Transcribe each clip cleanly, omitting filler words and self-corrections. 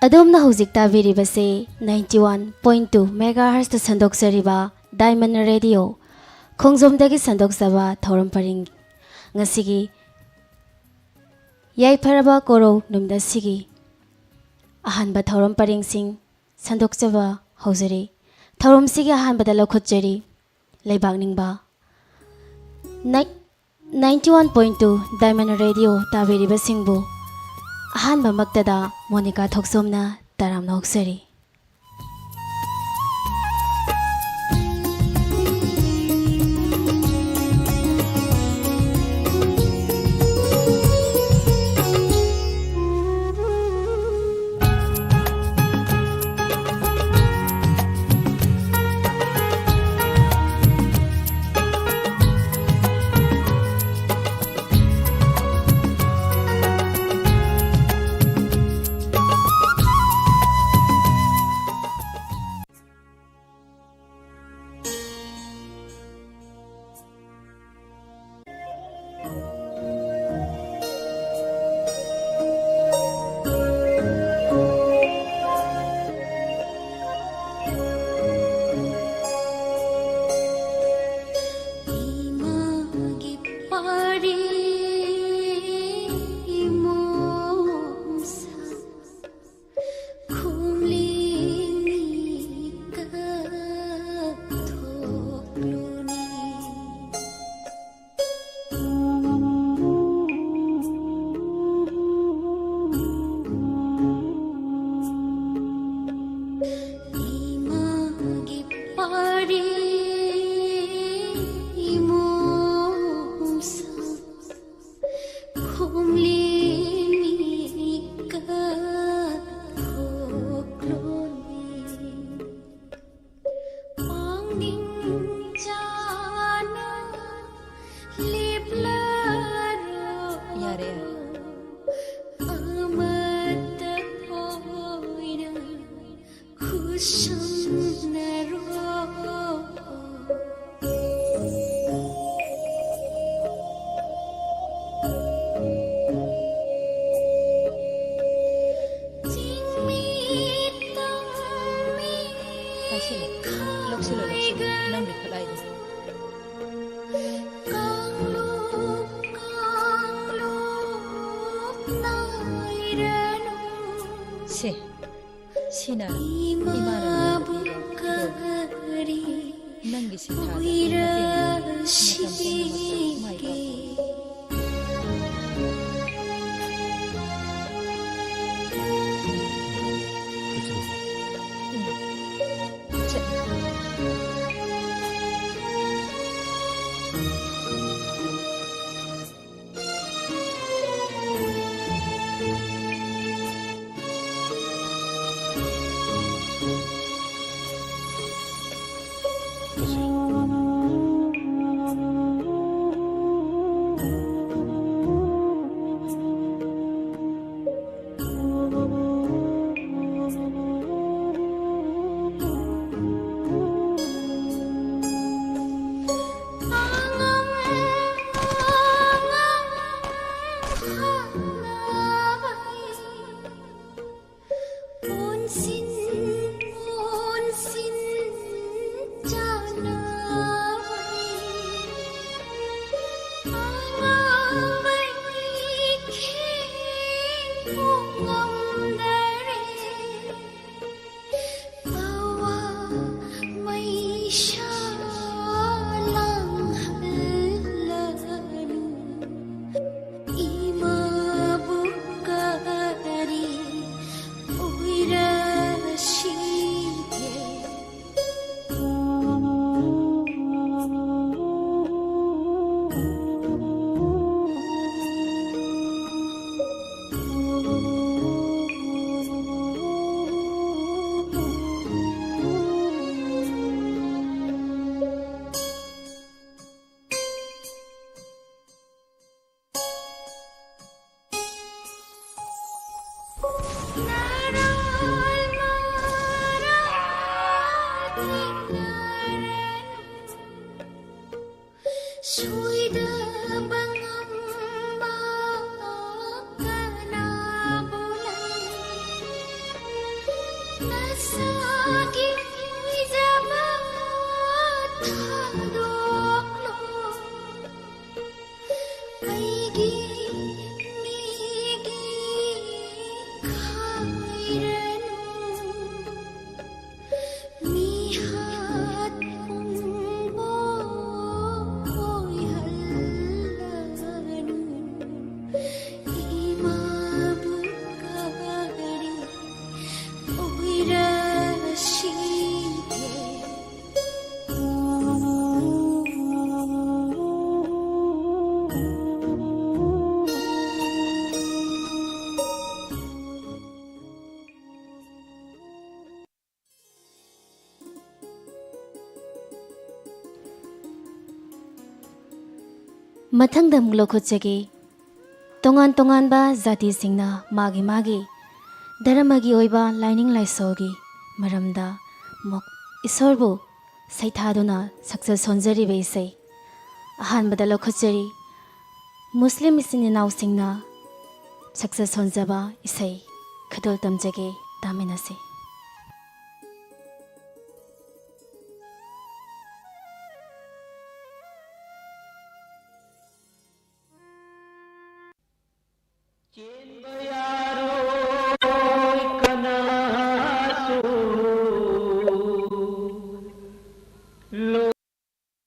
ꯑꯗꯣꯝꯅ ꯍꯧꯖꯤꯛ ꯇꯥꯕꯤꯔꯤꯕꯁꯤ 91.2 ꯃꯦꯒꯥꯍꯔꯁꯇ ꯁꯟꯗꯣꯛꯆꯔꯤꯕ diamond radio ꯈꯣꯡꯖꯣꯝꯗꯒꯤ ꯁꯟꯗꯣꯛꯆꯕ ꯊꯧꯔꯝ ꯄꯔꯤꯡ ꯉꯁꯤꯒꯤ ꯌꯥꯏꯐꯔꯕ ꯀꯣꯔꯧ ꯅꯨꯃꯤꯠ ꯑꯁꯤꯒꯤ ꯑꯍꯥꯟꯕ ꯊꯧꯔꯝ ꯄꯔꯤꯡꯁꯤꯡ ꯁꯟꯗꯣꯛꯆꯕ ꯍꯧꯖꯔꯤ ꯊꯧꯔꯝꯁꯤꯒꯤ ꯑꯍꯥꯟꯕꯗ ꯂꯧꯈꯠꯆꯔꯤ ꯂꯩꯕꯥꯛ ꯅꯤꯡꯕ 91.2 ꯗꯥꯏꯃꯟ ꯔꯦꯗꯤꯑꯣ ꯇꯥꯕꯤꯔꯤꯕꯁꯤꯡꯕꯨ ꯑꯍꯥꯟꯕ ꯃꯛꯇꯗ ꯃꯣꯅꯤꯀꯥ ꯊꯣꯛꯆꯣꯝꯅ ꯇꯔꯥꯝꯅ ꯑꯣꯛꯆꯔꯤ 시나 이마는 ನಂಗೆ Ima ꯃꯊꯪꯗ ꯑꯃꯨꯛ ꯂꯧꯈꯠꯆꯒꯦ ꯇꯣꯉꯥꯟ ꯇꯣꯉꯥꯟꯕ ꯖꯥꯇꯤꯁꯤꯡꯅ ꯃꯥꯒꯤ ꯃꯥꯒꯤ ꯙꯔꯃꯒꯤ ꯑꯣꯏꯕ ꯂꯥꯏꯅꯤꯡ ꯂꯥꯏꯁꯣꯜꯒꯤ ꯃꯔꯝꯗ ꯏꯁꯣꯔꯕꯨ ꯁꯩꯊꯥꯗꯨꯅ ꯁꯛꯆ ꯁꯣꯟꯖꯔꯤꯕ ꯏꯁꯩ ꯑꯍꯥꯟꯕꯗ ꯂꯧꯈꯠꯆꯔꯤ ꯃꯨꯁꯂꯤꯝ ꯏꯆꯤꯟ ꯏꯅꯥꯎꯁꯤꯡꯅ ꯁꯛꯆ ꯁꯣꯟꯖꯕ ꯏꯁꯩ ꯈꯨꯗꯣꯜ ꯇꯝꯖꯒꯦ ꯇꯥꯃꯤꯟꯅꯁꯤ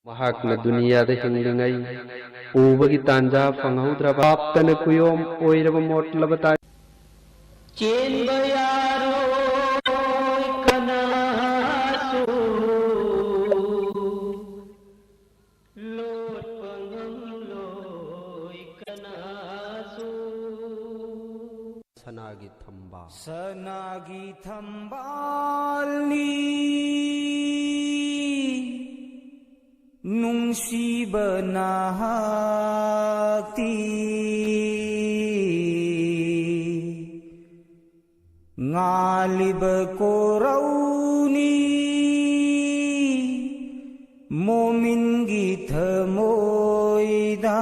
ꯃꯍꯥꯛꯅ ꯗꯨꯅꯤꯌꯥꯗ ꯍꯤꯡꯂꯤꯉꯩ ꯎꯕꯒꯤ ꯇꯥꯟꯖꯥ ꯐꯪꯍꯧꯗ꯭ꯔꯕ ꯄꯥꯞꯇꯅ ꯀꯨꯌꯣꯝ ꯑꯣꯏꯔꯕ ꯃꯣꯠꯂꯕ ꯇꯥꯏ ꯆꯦꯟꯕ ꯌꯥꯔꯣꯏ ꯀꯅꯥꯁꯨ ꯂꯣꯠꯄ ꯉꯝꯂꯣꯏ ꯀꯅꯥꯁꯨ ꯁꯅꯥꯒꯤ ꯊꯝꯕꯥꯜꯅꯤ ꯅꯨꯡꯁꯤꯕ ꯅꯍꯥꯛꯇꯤ ꯉꯥꯜꯂꯤꯕ ꯀꯣꯔꯧꯅꯤ ꯃꯣꯃꯤꯟꯒꯤ ꯊꯃꯣꯏꯗ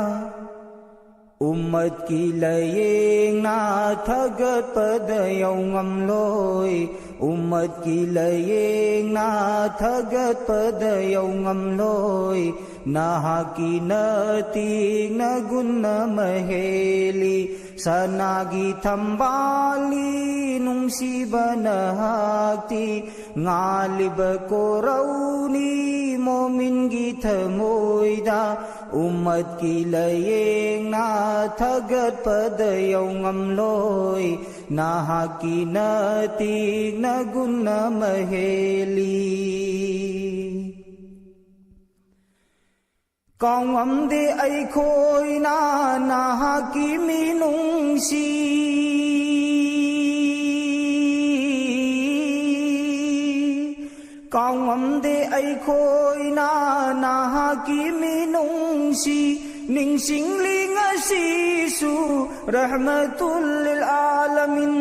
ꯎꯝꯃꯠꯀꯤ ꯂꯥꯌꯦꯡꯅ ꯊꯥꯒꯠꯄꯗ ꯌꯧꯉꯝꯂꯣꯏ ꯎꯝꯃꯠꯀꯤ ꯂꯥꯌꯦꯡꯅ ꯊꯥꯒꯠꯄꯗ ꯌꯧꯉꯝꯂꯣꯏ ꯅꯍꯥꯛꯀꯤ ꯅꯇꯤꯛꯅ ꯒꯨꯟ ꯑꯃ ꯍꯦꯜꯂꯤ ꯁꯅꯥꯒꯤ ꯊꯝꯕꯥꯜꯅꯤ ꯅꯨꯡꯁꯤꯕ ꯅꯍꯥꯛꯇꯤ ꯉꯥꯜꯂꯤꯕ ꯀꯣꯔꯧꯅꯤ ꯃꯣꯃꯤꯟꯒꯤ ꯊꯃꯣꯏꯗ ꯎꯝꯃꯠꯀꯤ ꯂꯥꯌꯦꯡꯅ ꯊꯥꯒꯠꯄꯗ ꯌꯧꯉꯝꯂꯣꯏ ꯅꯍꯥꯛꯀꯤ ꯅꯇꯤꯛꯅ ꯒꯨꯟ ꯑꯃ ꯍꯦꯜꯂꯤ ꯀꯥꯎꯉꯝꯗꯦ ꯑꯩꯈꯣꯏꯅ ꯅꯍꯥꯛꯀꯤ ꯃꯤꯅꯨꯡꯁꯤ ꯀꯥꯎꯉꯝꯗꯦ ꯑꯩꯈꯣꯏꯅ ꯅꯍꯥꯛꯀꯤ ꯃꯤꯅꯨꯡꯁꯤ ꯅꯤꯡꯁꯤꯡꯂꯤ ꯉꯁꯤꯁꯨ ꯔꯍꯃꯇꯨꯜ ꯂꯤꯜ ꯑꯥꯂꯃꯤꯟ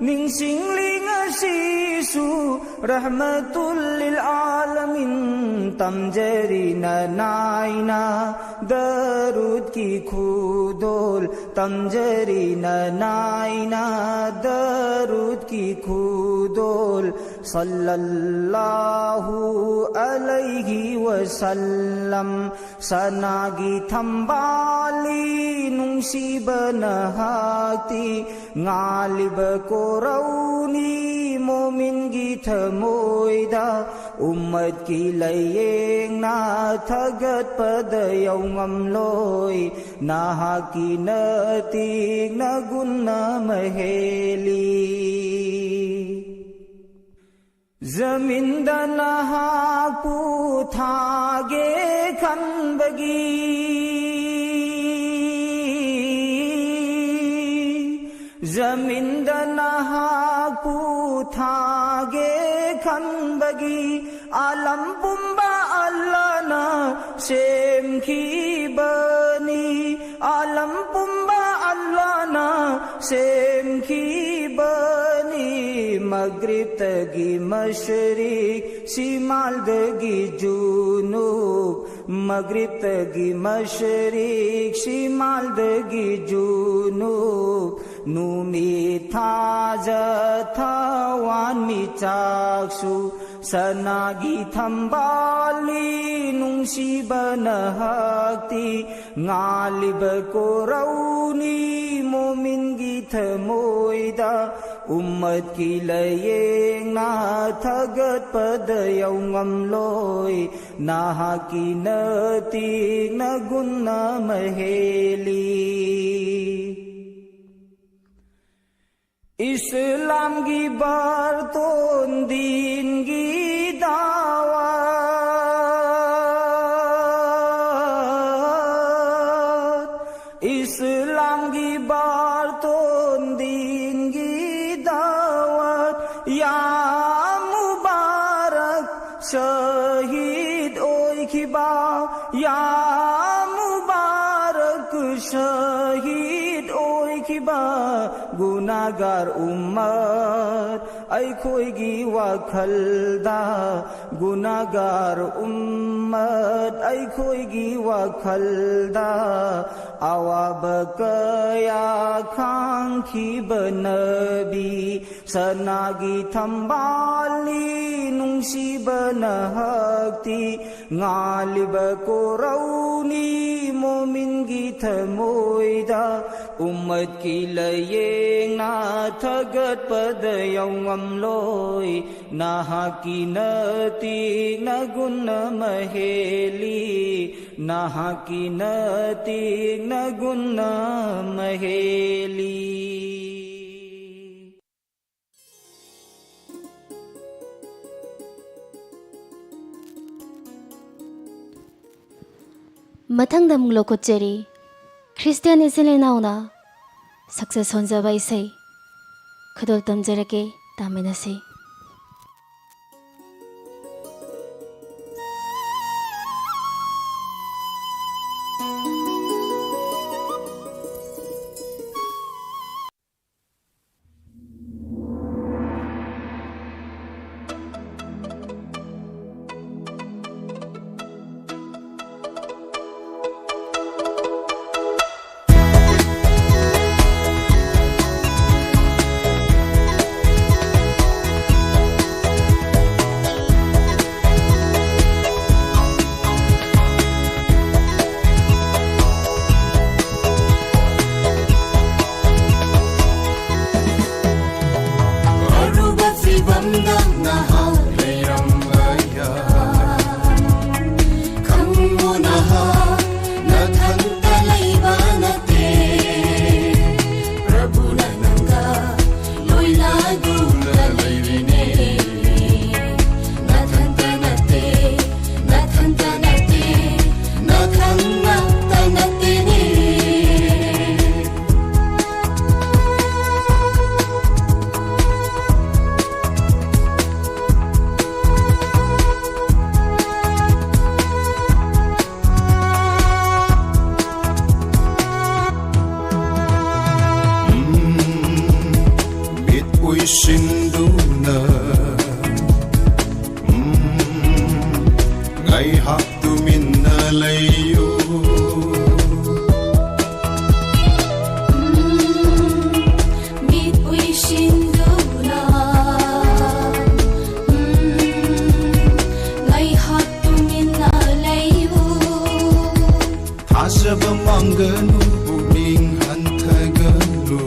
ꯅꯤꯡꯁꯤꯡꯂꯤ ꯉꯁꯤꯁꯨ ꯔꯍꯃꯇꯨꯜ ꯂꯤꯜ ꯑꯥꯂꯃꯤꯟ ꯇꯝꯖꯔꯤ ꯅꯅꯥꯏꯅ ꯗꯔꯨꯗꯀꯤ ꯈꯨꯗꯣꯜ ꯇꯝꯖꯔꯤ ꯅꯅꯥꯏꯅ ꯗꯔꯨꯗꯀꯤ ꯈꯨꯗꯣꯜ सल्लल्लाहु अलैहि वसल्लम सनागी थंबाली नुंसीबा नहाक्ति ngaliba korauni momingi thamoida ummat ki layeng na thagat pada yaungamloi nahaki natik na gunna maheli ज़मींदा नहाकू थागे खनबगी ज़मींदा नहाकू थागे खनबगी आलम पुंबा अल्लाह ना शेम की बनी आलम पुंबा अल्लाह ना शेम की बनी मगरिब तगी मशरिक शिमाल दगी जुनूब मगरिब तगी मशरिक शिमाल दगी जुनूब नूमी थाजा थावान मी चाक्सु सनागी थंबाली नुंसीबा नहाक्ति ngaliब कोरौनी मोमिनगी थमोइदा उम्मत की layeng na thagat pada yaungamloi nahaki natik na gunna maheli इस्लाम की बरतों दीन की दावत इस्लाम की बरतों दीन की दावत या मुबारक शहीद ओए खिबा या मुबारक शहीद ओए खिबा गुनागार उम्मत अखोइगी वखलदा गुनागार उम्मत अखोइगी वखलदा अवाब कया खांखिबा नबी सनागी थंबाली नुंसिबा नहक्ति ngaliba korauni momin gi thamoida ummat ki layeng na thagat padayau ngamloi na hakinati na gunna maheli na hakinati na gunna maheli मथंग दम लोकोचेरी क्रिस्टियन इसिलेनाउना सक्सेस होंजबा इसे खदोल तमजरके तामिनसे Sinduna Ngay hap tumin na layo Bitui sinduna Ngay hap tumin na layo Thasa ba mangganu Uning hantaganu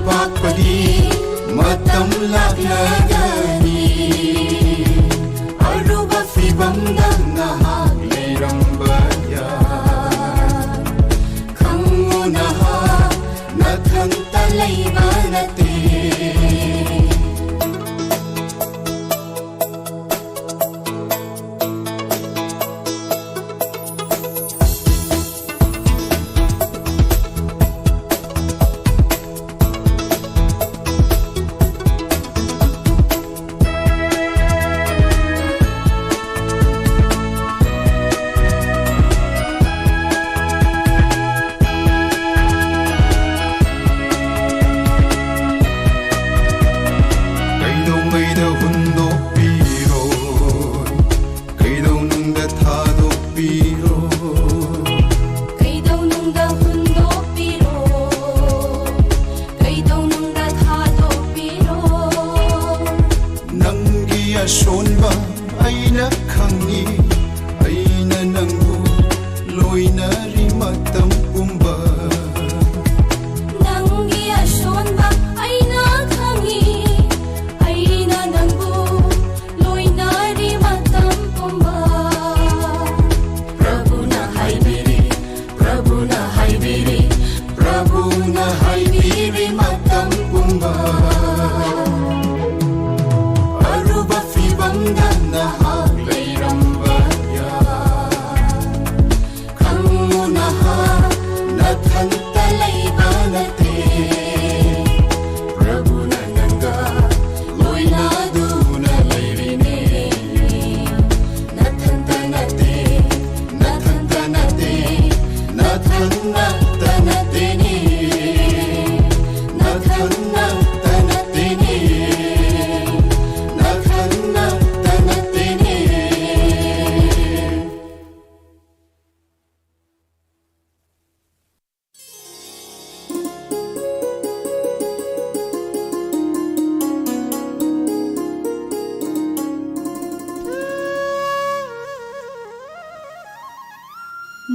Pagpadi matam laklagani Aruba fibam nahag lirang bayan Kangunaha nathang talay banate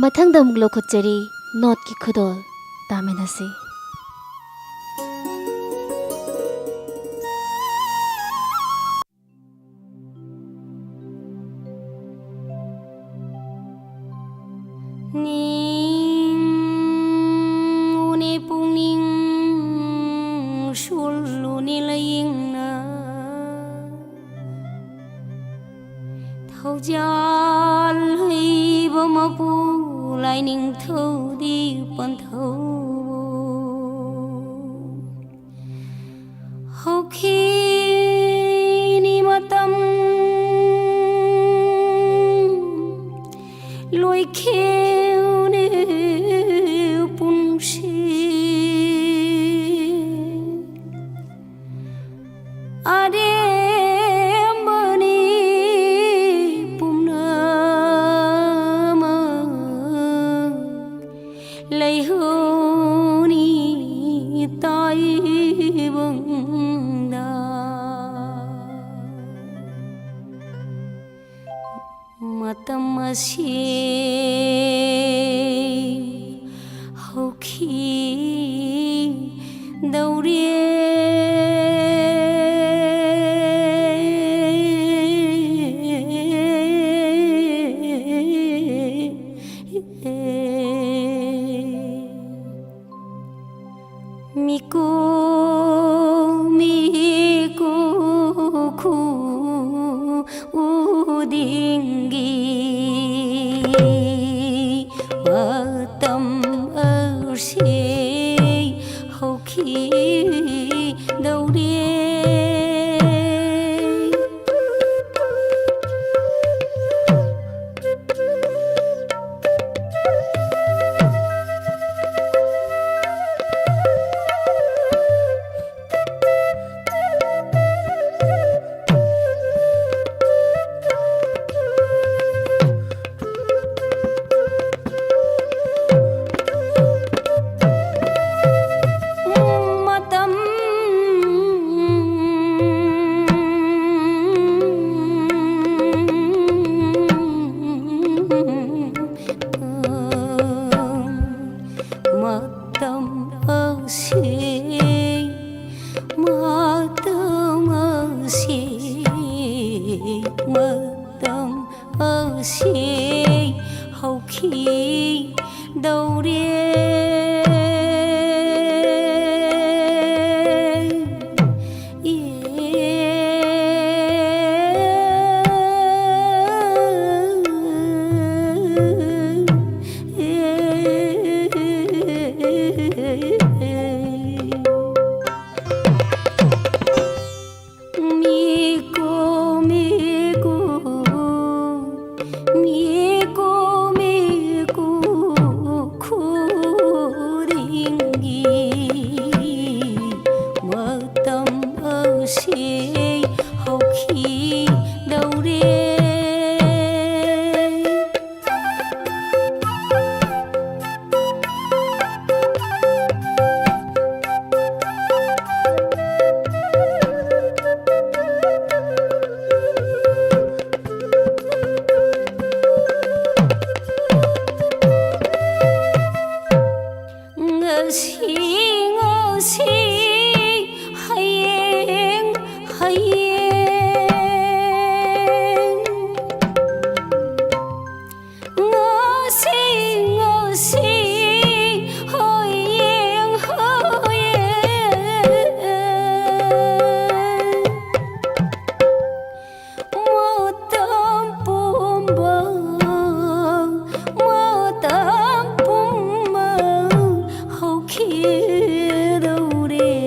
ꯃꯊꯪꯗ ꯑꯃꯨꯛ ꯂꯧꯈꯠꯆꯔꯤ ꯅꯣꯠꯀꯤ ꯈꯨꯗꯣꯜ ꯇꯥꯃꯤꯟꯅꯁꯤ ꯅꯤꯡ ꯄꯨꯛꯅꯤꯡ ꯁꯨꯜꯂꯨꯅꯤ ꯂꯥꯏꯌꯦꯡꯅ ꯊꯧꯖꯥꯜ ꯍꯩꯕ ꯃꯄꯨ ꯂꯥꯏꯅꯤꯡꯊꯧꯗꯤ ꯄꯟꯊꯧ ꯍꯧꯈꯤꯅꯤ ꯃꯇꯝ ꯂꯣꯏꯈꯤꯅꯤ ꯄꯨꯟꯁꯤ ꯑꯔꯦꯝꯕꯅꯤ ꯄꯨꯝꯅꯃꯛ ꯂꯩꯍꯧꯅꯤ ꯇꯥꯏꯕꯪꯗ ꯃꯇꯝ ꯑꯁꯤ ꯍꯧꯈꯤꯗꯧꯔꯦ 미고 구 우딩기 어떤 얼씨 혹시 너우리 रे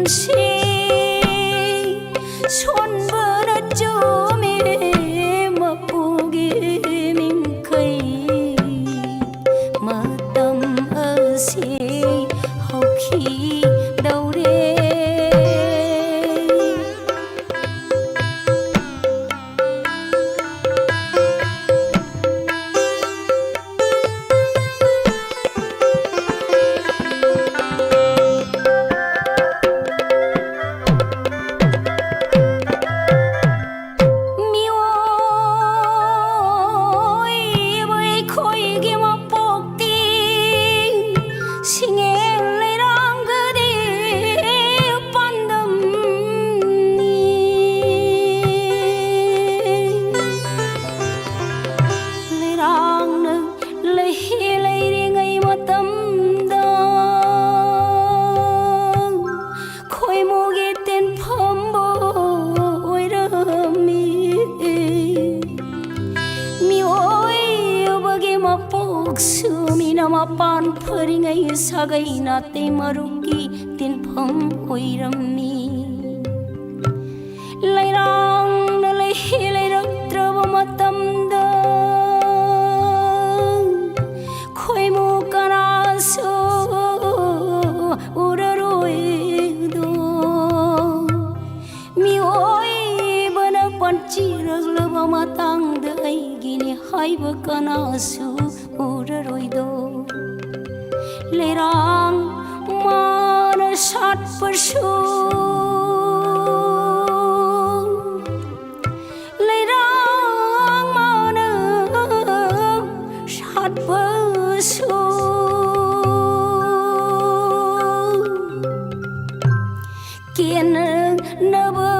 ꯅꯨꯡꯁꯤ ꯁꯣꯟꯕꯅ ꯆꯨꯝꯃꯤ ꯃꯄꯨꯒꯤ ꯃꯤꯡꯈꯩ ꯃꯇꯝ ꯑꯁꯤ ꯍꯧꯈꯤꯗꯧꯔꯦ ꯃꯄꯥꯟ ꯐꯔꯤꯉꯩ ꯁꯥꯒꯩ ꯅꯥꯇꯩ ꯃꯔꯨꯞꯀꯤ ꯇꯤꯟꯐꯝ ꯑꯣꯏꯔꯝꯃꯤ ꯂꯩꯔꯥꯡꯅ ꯂꯩꯔꯛꯇ꯭ꯔꯕ ꯃꯇꯝꯗ ꯈꯣꯏꯃꯨ ꯀꯅꯥꯁꯨ ꯎꯔꯔꯣꯏꯗꯣ ꯃꯤꯑꯣꯏꯕꯅ ꯄꯟꯆꯤꯔꯛꯂꯕ ꯃꯇꯥꯡꯗ ꯑꯩꯒꯤꯅꯤ ꯍꯥꯏꯕ ꯀꯅꯥꯁꯨ ꯎꯔꯔꯣꯏꯗꯣ ꯂꯩꯔꯥꯡ ꯃꯥꯅ ꯁꯥꯠꯄꯁꯨ ꯂꯩꯔꯥꯡ ꯃꯥꯅ ꯁꯥꯠꯄꯁꯨ ꯀꯦꯟꯅꯕ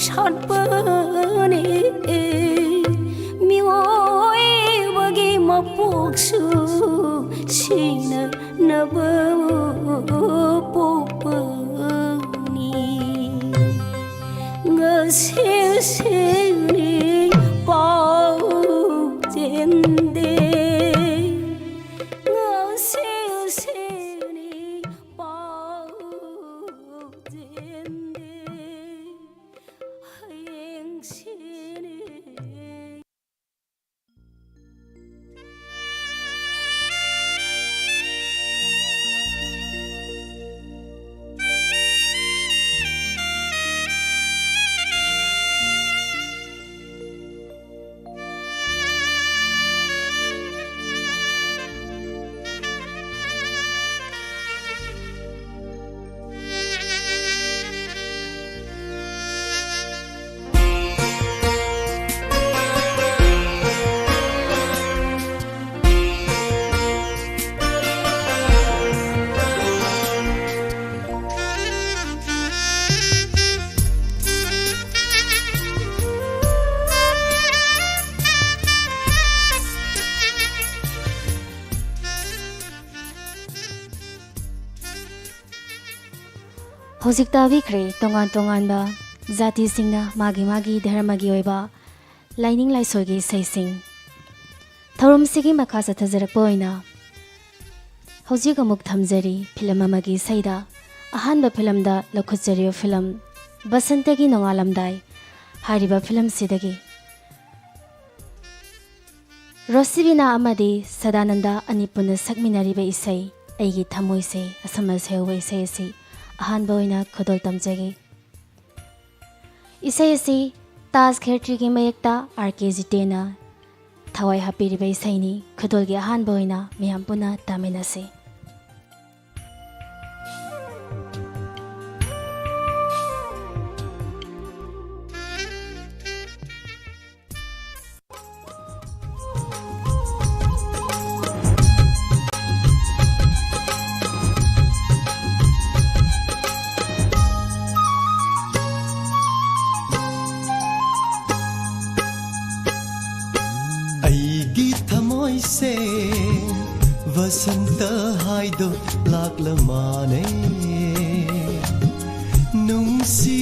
ꯁꯥꯠꯄꯅꯦ ꯃꯄꯣꯛꯁꯨ ꯁꯤꯅꯅꯕ ꯄꯣꯛꯄꯅꯤ ꯉꯁꯤꯁꯤꯅꯤ ꯄꯥꯎ ꯆꯦꯟꯗꯦ ꯉꯁꯤꯁꯤꯅꯤ ꯄꯥꯎ ꯆꯦꯟꯗꯦ ꯍꯌꯦꯡꯁꯤꯅꯤ ꯍꯧꯖꯤꯛ ꯇꯥꯕꯤꯈ꯭ꯔꯦ ꯇꯣꯉꯥꯟ ꯇꯣꯉꯥꯟꯕ ꯖꯥꯇꯤꯁꯤꯡꯅ ꯃꯥꯒꯤ ꯙꯔꯃꯒꯤ ꯑꯣꯏꯕ ꯂꯥꯏꯅꯤꯡ ꯂꯥꯏꯁꯣꯜꯒꯤ ꯏꯁꯩꯁꯤꯡ ꯊꯧꯔꯝꯁꯤꯒꯤ ꯃꯈꯥ ꯆꯠꯊꯖꯔꯛꯄ ꯑꯣꯏꯅ ꯍꯧꯖꯤꯛ ꯑꯃꯨꯛ ꯊꯝꯖꯔꯤ ꯐꯤꯂꯝ ꯑꯃꯒꯤ ꯏꯁꯩꯗ ꯑꯍꯥꯟꯕ ꯐꯤꯂꯝꯗ ꯂꯧꯈꯠꯆꯔꯤꯕ ꯐꯤꯂꯝ ꯕꯁꯟꯇꯒꯤ ꯅꯣꯡꯉꯥꯜꯂꯝꯗꯥꯏ ꯍꯥꯏꯔꯤꯕ ꯐꯤꯂꯝꯁꯤꯗꯒꯤ ꯔꯣꯁꯤꯕꯤꯅꯥ ꯑꯃꯗꯤ ꯁꯗꯥꯅꯟꯗ ꯑꯅꯤ ꯄꯨꯟꯅ ꯁꯛꯃꯤꯟꯅꯔꯤꯕ ꯏꯁꯩ ꯑꯩꯒꯤ ꯊꯃꯣꯏꯁꯦ ꯑꯁꯝꯅ ꯁꯩꯍꯧꯕ ꯏꯁꯩ ꯑꯁꯤ ꯑꯍꯥꯟꯕ ꯑꯣꯏꯅ ꯈꯨꯗꯣꯜ ꯇꯝꯖꯒꯦ ꯏꯁꯩ ꯑꯁꯤ ꯇꯥꯖ ꯈꯦꯇ꯭ꯔꯤꯒꯤ ꯃꯌꯦꯛꯇ R.K. ꯖꯤꯇꯦꯅ ꯊꯋꯥꯏ ꯍꯥꯞꯄꯤꯔꯤꯕ ꯏꯁꯩꯅꯤ ꯈꯨꯗꯣꯜꯒꯤ ꯑꯍꯥꯟꯕ ꯑꯣꯏꯅ ꯃꯤꯌꯥꯝ ꯄꯨꯟꯅ ꯇꯥꯃꯤꯟꯅꯁꯤ वसंत हाइदो लाकल माने नुंसी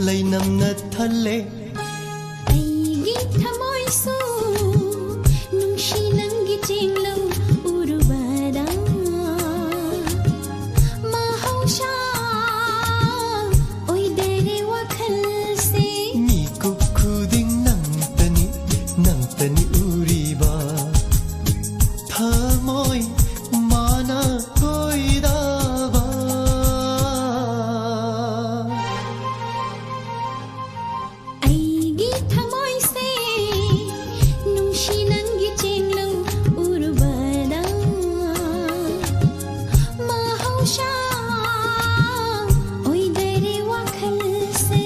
लैनम न थले अईगी थमोइसो नुंशी नंगी चिंगलो उरुबारा ꯃꯍꯧꯁꯥ ꯑꯣꯏꯗꯔꯦ ꯋꯥꯈꯜꯁꯦ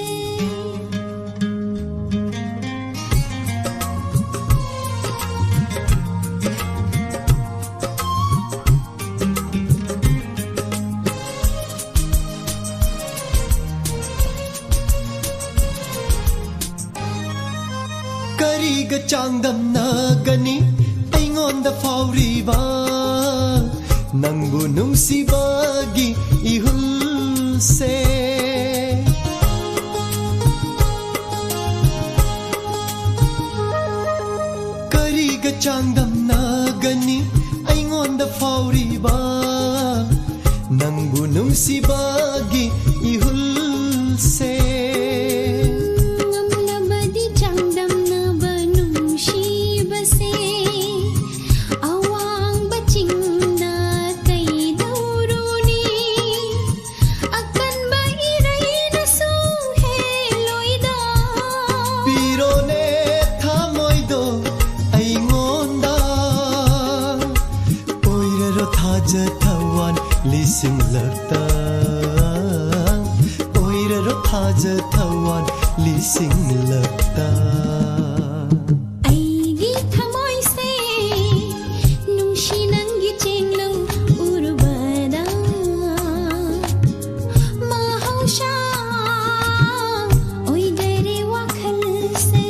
ꯀꯔꯤꯒ ꯆꯥꯡꯗꯝꯅꯒꯅꯤ ꯑꯩꯉꯣꯟꯗ ꯐꯥꯎꯔꯤꯕ ꯅꯪꯕꯨ ꯅꯨꯡꯁꯤꯕꯒꯤ 이hul세 ꯀꯔꯤꯒ ꯆꯥꯡꯗꯝꯅꯒꯅꯤ ꯑꯩꯉꯣꯟꯗ ꯐꯥꯎꯔꯤꯕ ꯅꯪꯕꯨ ꯅꯨꯡꯁꯤꯕꯒꯤ 이hul세 ꯊꯥꯖꯊꯋꯥꯟ ꯂꯤꯁꯤꯡꯂꯛꯇ ꯑꯣꯏꯔꯔꯣ ꯊꯥꯖꯊꯋꯥꯟ ꯂꯤꯁꯤꯡꯂꯛꯇ ꯑꯩꯒꯤ ꯊꯃꯣꯏꯁꯦ ꯅꯨꯡꯁꯤ ꯅꯪꯒꯤ ꯆꯦꯡꯂꯧ ꯎꯔꯨꯕꯗ ꯃꯍꯧꯁꯥ ꯑꯣꯏꯗꯔꯦ ꯋꯥꯈꯜꯁꯦ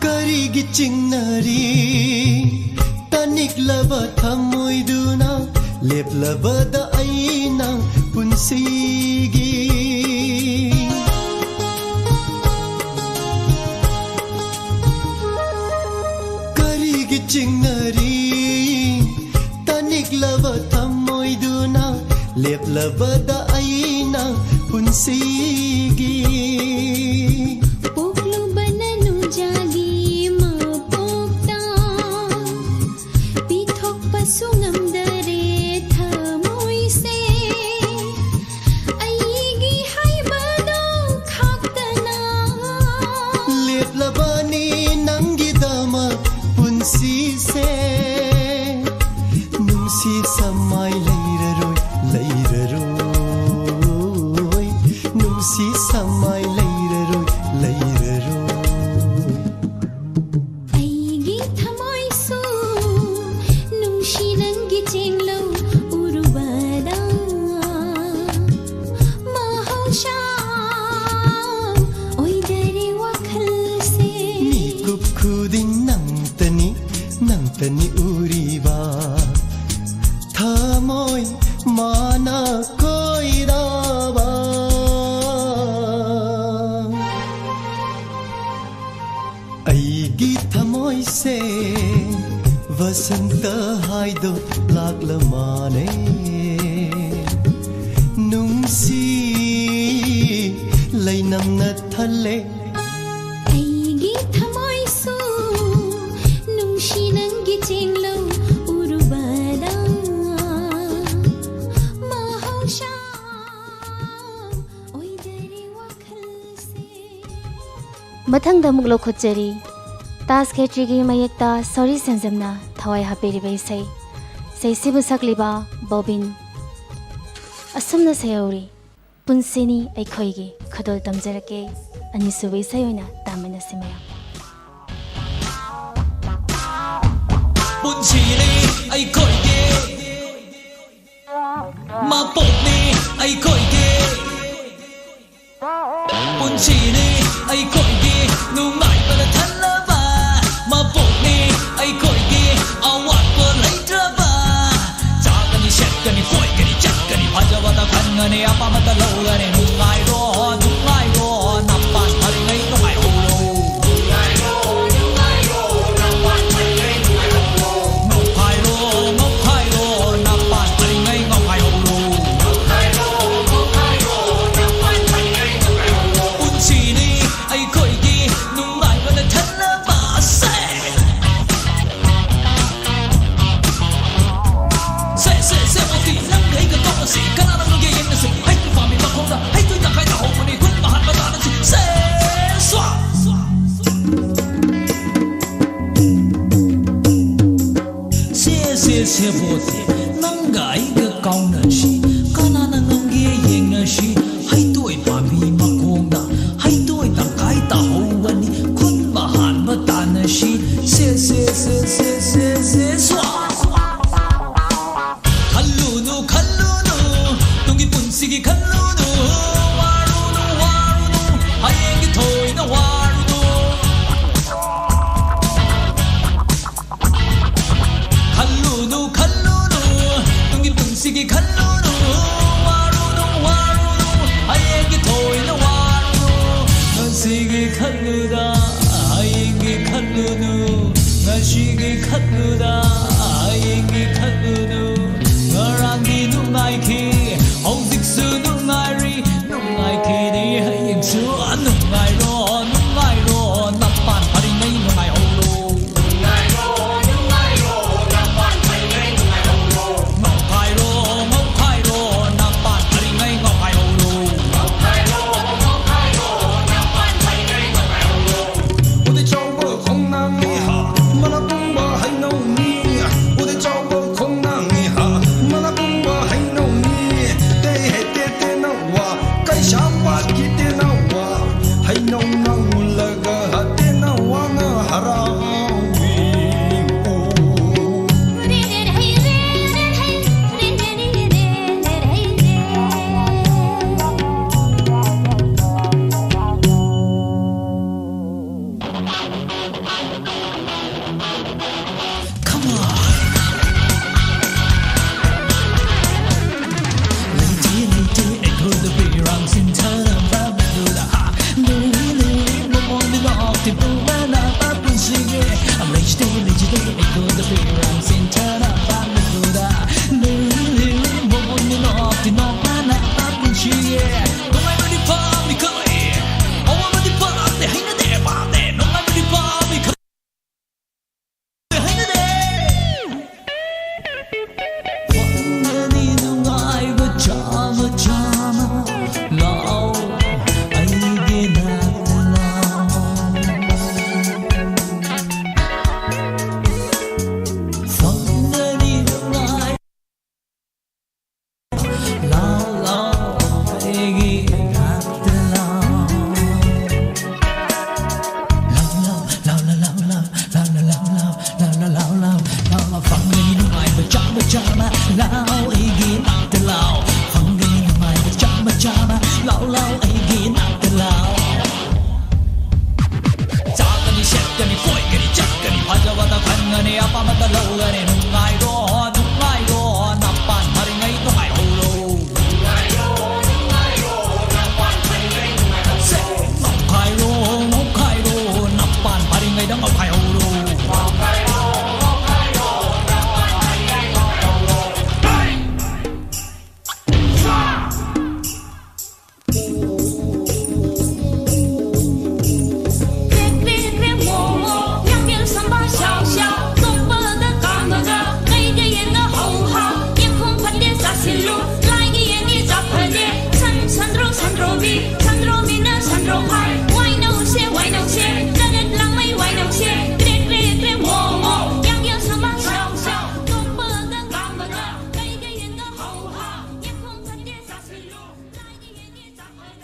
ꯀꯔꯤꯒꯤ ꯆꯤꯡꯅꯔꯤ ꯇꯅꯤꯛꯂꯕ ꯊꯃꯣꯏꯗꯨꯅ ꯂꯦꯞꯂꯕꯗ ꯑꯩꯅ ꯄꯨꯟꯁꯤꯒꯤ ꯀꯔꯤꯒꯤ ꯆꯤꯡꯅꯔꯤ ꯇꯅꯤꯛꯂꯕ ꯊꯃꯣꯏꯗꯨꯅ ꯂꯦꯞꯂꯕꯗ ꯑꯩꯅ ꯄꯨꯟꯁꯤꯒꯤ ꯅꯨꯡꯁꯤꯁꯦ ꯅꯨꯡꯁꯤ ꯁꯃꯥꯏ ꯂꯩꯔꯔꯣꯏ ꯂꯩꯔꯔꯣꯏ ꯅꯨꯡꯁꯤ ꯁꯃꯥꯏ ꯂꯩꯔꯔꯣꯏ ꯂꯩꯔꯔꯣꯏ ꯑꯩꯒꯤ ꯊꯃꯣꯏꯁꯨ ꯅꯨꯡꯁꯤ ꯅꯪꯒꯤ ꯆꯦꯡꯂꯧ ꯎꯔꯨꯕꯗ ꯃꯍꯧꯁꯥ ꯑꯣꯏꯗꯔꯦ ꯋꯥꯈꯜꯁꯦ 미국 खुदिन ꯅꯪꯇꯅꯤ ꯎꯔꯤꯕ ꯊꯃꯣꯏ ꯃꯥꯅ ꯀꯣꯏꯔꯕ ꯑꯩꯒꯤ ꯊꯃꯣꯏꯁꯦ ꯋꯁꯟꯇ ꯍꯥꯏꯗꯣ ꯂꯥꯛꯂꯃꯥꯅꯦ ꯅꯨꯡꯁꯤ ꯂꯩꯅꯝꯅ ꯊꯜꯂꯦ ꯑꯩꯒꯤ ꯊꯃꯣꯏꯁꯨ ꯅꯨꯡꯁꯤ ꯅꯪꯒꯤ ꯆꯦꯡꯂꯧ ꯎꯔꯨꯕꯗ ꯃꯍꯧꯁꯥ ꯑꯣꯏꯗꯔꯦ ꯋꯥꯈꯜꯁꯦ ꯃꯊꯪꯗ ꯑꯃꯨꯛ ꯂꯧꯈꯠꯆꯔꯤ ꯇꯥꯖ ꯈꯦꯇ꯭ꯔꯤꯒꯤ ꯃꯌꯦꯛꯇ ꯁꯣꯔꯤ ꯁꯦꯟꯖꯝꯅ ꯊꯋꯥꯏ ꯍꯥꯞꯄꯤꯔꯤꯕ ꯏꯁꯩꯁꯤꯕꯨ ꯁꯛꯂꯤꯕ ꯕꯣꯕꯤꯟ ꯑꯁꯨꯝꯅ ꯁꯩꯍꯧꯔꯤ ꯄꯨꯟꯁꯤꯅꯤ ꯑꯩꯈꯣꯏꯒꯤ ꯈꯨꯗꯣꯜ ꯇꯝꯖꯔꯛꯀꯦ ꯑꯅꯤꯁꯨꯕ ꯏꯁꯩ ꯑꯣꯏꯅ ꯇꯥꯃꯤꯟꯅꯁꯤ ꯃꯌꯥꯝ ꯄꯨꯟꯁꯤꯅꯤ ꯑꯩꯈꯣꯏꯒꯤ ꯃꯄꯣꯛꯅꯤ ꯑꯩꯈꯣꯏꯒꯤ ꯄꯨꯟꯁꯤꯅꯤ ꯑꯩꯈꯣꯏꯒꯤ ꯅꯨꯡꯉꯥꯏꯕꯅ ꯊꯜꯂꯕ ꯃꯄꯣꯛꯅꯤ ꯑꯩꯈꯣꯏꯒꯤ ꯑꯋꯥꯠꯄ ꯂꯩꯇ꯭ꯔꯕ ꯆꯥꯒꯅꯤ ꯁꯦꯠꯀꯅꯤ ꯀꯣꯏꯒꯅꯤ ꯆꯠꯀꯅꯤ ꯐꯖꯕꯗ ꯈꯟꯒꯅꯤ ꯑꯄꯥꯝꯕꯗ ꯂꯧꯒꯅꯤ ꯅꯨꯡꯉꯥꯏꯔꯣ ꯅꯨꯡꯉꯥꯏꯔꯣ ꯅꯄꯥꯟ ꯐꯔꯤꯉꯩ ꯅꯨꯡꯉꯥꯏꯍꯧꯔꯣ ꯅꯨꯡꯉꯥꯏꯔꯣ ꯅꯄꯥꯟ ꯐꯔꯤꯉꯩ ꯅꯨꯡꯉꯥꯏꯍꯧꯔꯣ 세보세 난가 이가 까우나시 까나나 넘기에 잉나시 하이도이 밤이 막공나 하이도이 땅가이 따호와니 쿤마 한마 따나시 세세세세세세 스와 칼루누 칼루누 동기 분식이 칼루누 와루누 와루누 하얘기 토이나 와루누 칼루누 칼루누 동기 분식이 칼루누 와루누 와루누 하얘기 토이나 와루누 너시기 칼루다 하얘기 칼루누 나시기 칼루다 하얘기 칼루누 너랑이 눈가이키 홍직수 눈가이리 눈가이키니 하얘수 눈가이로 눈가이로 나빤 파리네 눈가이호로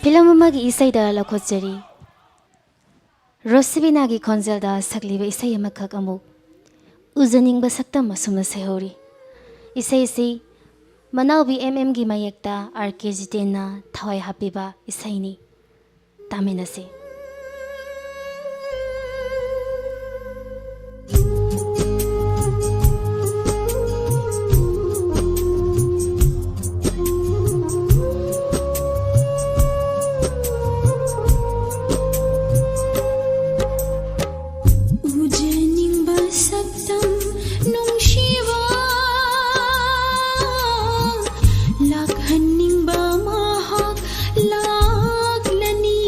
필름 음악이 이사이다 라코제리 로스비나기 건젤다 sakliba isay amakak amuk uzaning basaktam masumna sehori isay si manawbi gi mayekta RKG na thawai hapiba isayni taminase Lakhaning ba mahak laglani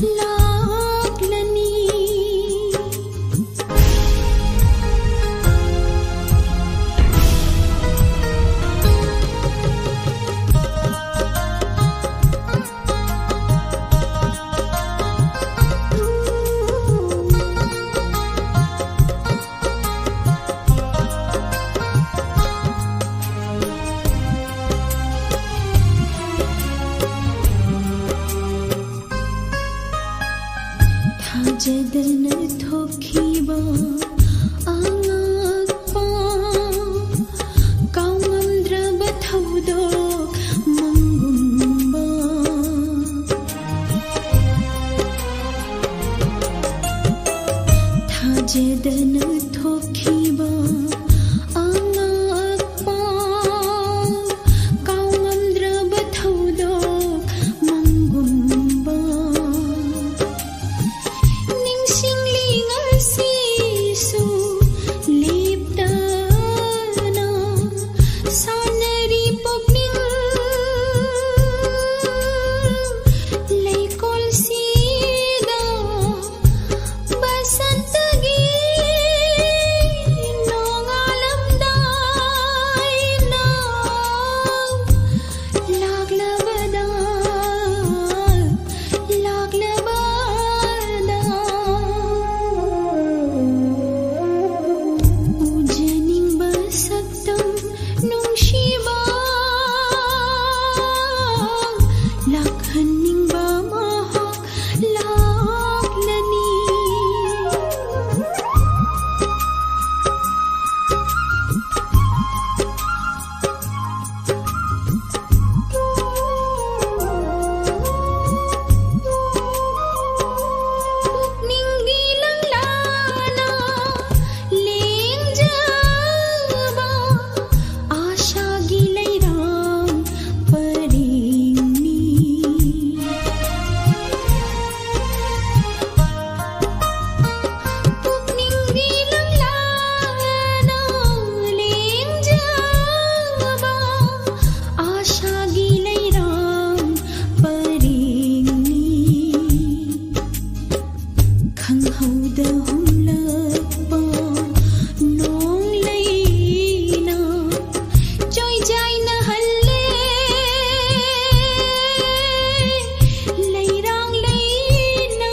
ꯂꯥꯛꯂꯅꯤ ꯊꯥꯖꯗꯅ ꯊꯣꯛꯈꯤꯕ ꯑꯉꯛꯄ ꯀꯥꯎꯉꯝꯗ꯭ꯔꯕ ꯊꯧꯗꯣꯛ ꯃꯪꯒꯨꯝꯕ ꯊꯥꯖꯗꯅ ꯊꯣꯛꯈꯤꯕ ꯑꯉꯛꯄ ꯀꯥꯎꯉꯝꯗ꯭ꯔꯕ ꯊꯧꯗꯣꯛ ꯃꯪꯒꯨꯝꯕ ꯅꯤꯡꯁꯤꯡꯂꯤ ꯉꯁꯤꯁꯨ ꯂꯦꯞꯇꯅ ꯁꯥꯟꯅꯔꯤ ꯄꯨꯛꯅꯤꯡ ꯂꯩꯀꯣꯜꯁꯤꯗ ꯕꯁꯟꯇꯒꯤ ꯅꯣꯡꯉꯥꯜꯂꯝꯗꯥꯏꯅ ꯂꯥꯛꯂꯕꯗ 우주닝바 삭담 농시바 락한닝바 마학 락라니 ning gilang lana lengjaba आशा गिलै राम परिंगनी पुकनिंग गिlang lana lengjaba आशा गिलै राम परिंगनी खंगहौदा हुमलकपा नोंग लैना जोय जायना हल्ले लैरांग लैना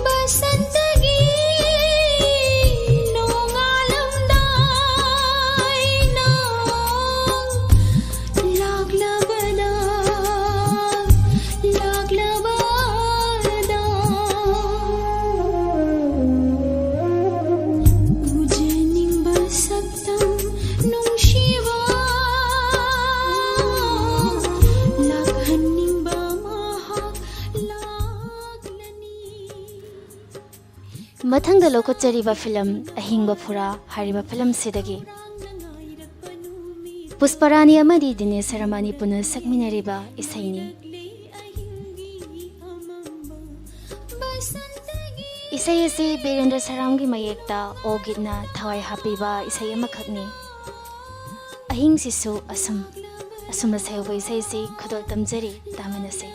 बसंतगी नोंगालमदायना लागलबदा 우주닝바 삭담 농시바 락한닝바 마학 락라니 ꯃꯊꯪꯗ ꯂꯧꯈꯠꯆꯔꯤꯕ ꯐꯤꯂꯝ ꯑꯍꯤꯡꯕ ꯐꯨꯔꯥ ꯍꯥꯏꯔꯤꯕ ꯐꯤꯂꯝꯁꯤꯗꯒꯤ ꯄꯨꯁꯄꯔꯥꯅꯤ ꯑꯃꯗꯤ ꯗꯤꯅꯦꯁ ꯁꯔꯃꯥꯅꯤ ꯄꯨꯟꯅ ꯁꯛꯃꯤꯟꯅꯔꯤꯕ ꯏꯁꯩꯅꯤ ꯏꯁꯩ ꯑꯁꯤ ꯕꯤꯔꯦꯟꯗ꯭ꯔ ꯁꯔꯥꯝꯒꯤ ꯃꯌꯦꯛꯇ ꯑꯣꯒꯤꯠꯅ ꯊꯋꯥꯏ ꯍꯥꯞꯄꯤꯕ ꯏꯁꯩ ꯑꯃꯈꯛꯅꯤ ꯑꯍꯤꯡꯁꯤꯁꯨ ꯑꯁꯨꯝꯅ ꯁꯩꯍꯧꯕ ꯏꯁꯩꯁꯤ ꯈꯨꯗꯣꯜ ꯇꯝꯖꯔꯤ ꯇꯥꯃꯤꯟꯅꯁꯤ